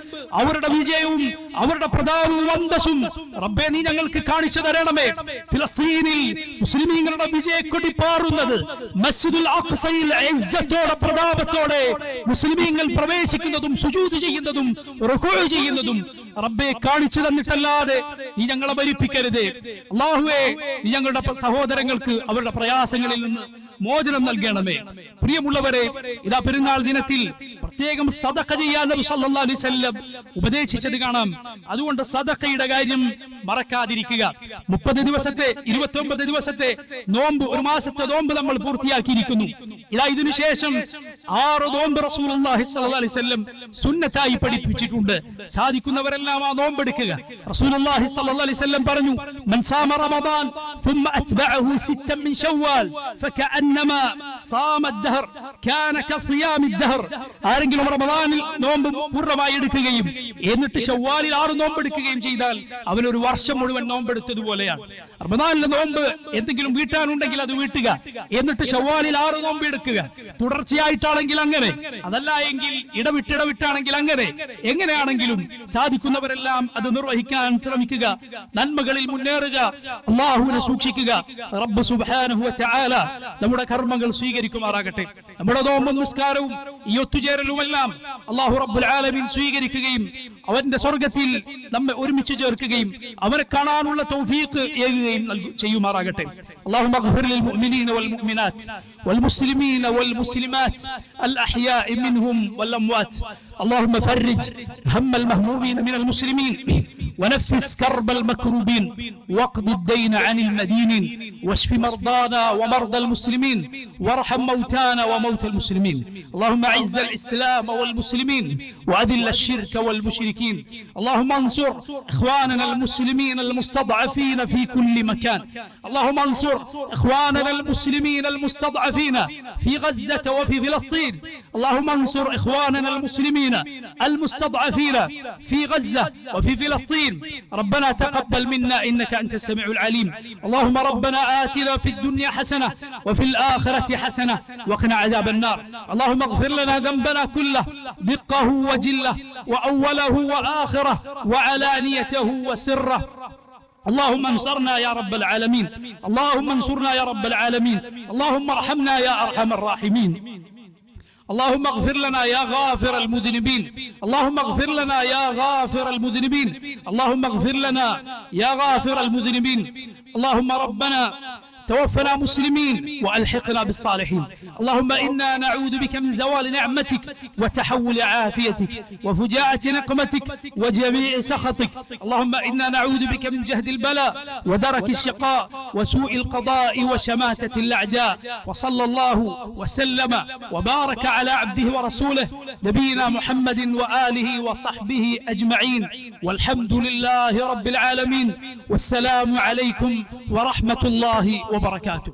അവരുടെ വിജയവും അവരുടെ പ്രതാപവും അന്തസ്സും റബ്ബേ നീ ഞങ്ങൾക്ക് കാണിച്ചു തരണമേ. ഫലസ്തീനിൽ മുസ്ലിമീങ്ങളുടെ വിജയക്കൊടി പാറുന്നത്, മസ്ജിദുൽ അഖ്സയിൽ ഇസ്സത്തോടെ പ്രതാപത്തോടെ മുസ്ലിമീങ്ങൾ പ്രവേശിക്കുന്നതും സുജൂദ് ചെയ്യുന്നതും റുകൂഅ് ചെയ്യുന്നതും റബ്ബേ കാണിച്ചു തന്നിട്ടല്ലാതെ നീ ഞങ്ങളെ മരിപ്പിക്കരുതേ. അല്ലാഹുവേ, നീ ഞങ്ങളുടെ സഹോദരങ്ങൾക്ക് അവരുടെ പ്രയാസങ്ങളിൽ നിന്ന് മോചനം നൽകണമേ. പ്രിയമുള്ളവരെ, ഇതാ പെരുന്നാൾ ദിനത്തിൽ പ്രത്യേകം സദഖ ചെയ്യാൻ നബി സല്ലല്ലാഹു അലൈഹി വസല്ലം ഉപദേശിച്ചത് കാണാം. അതുകൊണ്ട് സദഖയുടെ കാര്യം മറക്കാതിരിക്കുക. 30 ദിവസത്തെ 29 ദിവസത്തെ നോമ്പ്, ഒരു മാസത്തെ നോമ്പ് നമ്മൾ പൂർത്തിയാക്കിയിരിക്കുന്നു. ഇതാ ഇതിനു ശേഷം 6 നോമ്പ് റസൂലുള്ളാഹി സ്വല്ലല്ലാഹു അലൈഹി വസല്ലം സുന്നത്തായി പഠിപ്പിച്ചിട്ടുണ്ട്. സാധിക്കുന്നവരെല്ലാം ആ നോമ്പെടുക്കുക. റസൂലുള്ളാഹി സ്വല്ലല്ലാഹു അലൈഹി വസല്ലം പറഞ്ഞു, മൻ സാമ റമദാൻ ثم أتبعه 6 من شوال فكأنما صام الدهر كان كصيام الدهر. ആരെങ്കിലും റമദാനിൽ നോമ്പ് പൂർണ്ണമായി എടുക്കുകയും എന്നിട്ട് ശവ്വാലിൽ 6 നോമ്പ് എടുക്കുകയും ചെയ്താൽ അവനൊരു വർഷം മുഴുവൻ നോമ്പെടുത്തതുപോലെയാണ്. റമദാനിലെ നോമ്പ് എന്തെങ്കിലും വീട്ടാനുണ്ടെങ്കിൽ അത് വീട്ടുക, എന്നിട്ട് ശവ്വാലിൽ 6 നോമ്പ് എടുക്കുക. തുടർച്ചയായിട്ടാണെങ്കിൽ അങ്ങനെ, അതല്ല എങ്കിൽ ഇടവിട്ടാണെങ്കിൽ അങ്ങനെ. എങ്ങനെയാണെങ്കിലും സാധിക്കുന്നവരെല്ലാം അത് നിർവഹിക്കാൻ ശ്രമിക്കുക. നന്മകളിൽ മുന്നേറുക, അല്ലാഹുവിനെ സൂക്ഷിക്കുക. റബ്ബ് സുബ്ഹാനഹു വ തആല നമ്മുടെ കർമ്മങ്ങൾ സ്വീകരിക്കുമാറാകട്ടെ. നമ്മുടെ നോമ്പും നിസ്കാരവും ഈ ഒത്തുചേരലുമെല്ലാം അല്ലാഹു റബ്ബുൽ ആലമീൻ സ്വീകരിക്കുകയും അവന്റെ സ്വർഗ്ഗത്തിൽ നമ്മെ ഒരുമിച്ച് ചേർക്കുകയും അവനെ കാണാനുള്ള തൗഫീഖ് ഏകുകയും ചെയ്യുമാറാകട്ടെ. اللهم اغفر للمؤمنين والمؤمنات والمسلمين والمسلمات الأحياء منهم والأموات. اللهم فرج هم المهمومين من المسلمين ونفس كرب المكروبين واقض الدين عن المدينين واشف مرضانا ومرضى المسلمين وارحم موتانا وموتى المسلمين. اللهم اعز الإسلام والمسلمين وأذل الشرك والمشركين. اللهم انصر إخواننا المسلمين المستضعفين في كل مكان. اللهم انصر إخواننا المسلمين المستضعفين في غزة وفي فلسطين. اللهم انصر إخواننا المسلمين المستضعفين في غزة وفي فلسطين. ربنا تقبل منا إنك أنت السميع العليم. اللهم ربنا آتنا في الدنيا حسنة وفي الآخرة حسنة وقنا عذاب النار. اللهم اغفر لنا ذنبنا كله دقه وجله وأوله وآخره وعلانيته وسره. اللهم انصرنا يا رب العالمين. اللهم انصرنا يا رب العالمين. اللهم ارحمنا يا أرحم الراحمين. اللهم اغفر لنا يا غافر المذنبين. اللهم اغفر لنا يا غافر المذنبين. اللهم اغفر لنا يا غافر المذنبين. اللهم ربنا توفنا مسلمين وألحقنا بالصالحين. اللهم إنا نعوذ بك من زوال نعمتك وتحول عافيتك وفجاءة نقمتك وجميع سخطك. اللهم إنا نعوذ بك من جهد البلاء ودرك الشقاء وسوء القضاء وشماتة الأعداء. وصلى الله وسلم وبارك على عبده ورسوله نبينا محمد وآله وصحبه أجمعين والحمد لله رب العالمين. والسلام عليكم ورحمة الله وبركاته.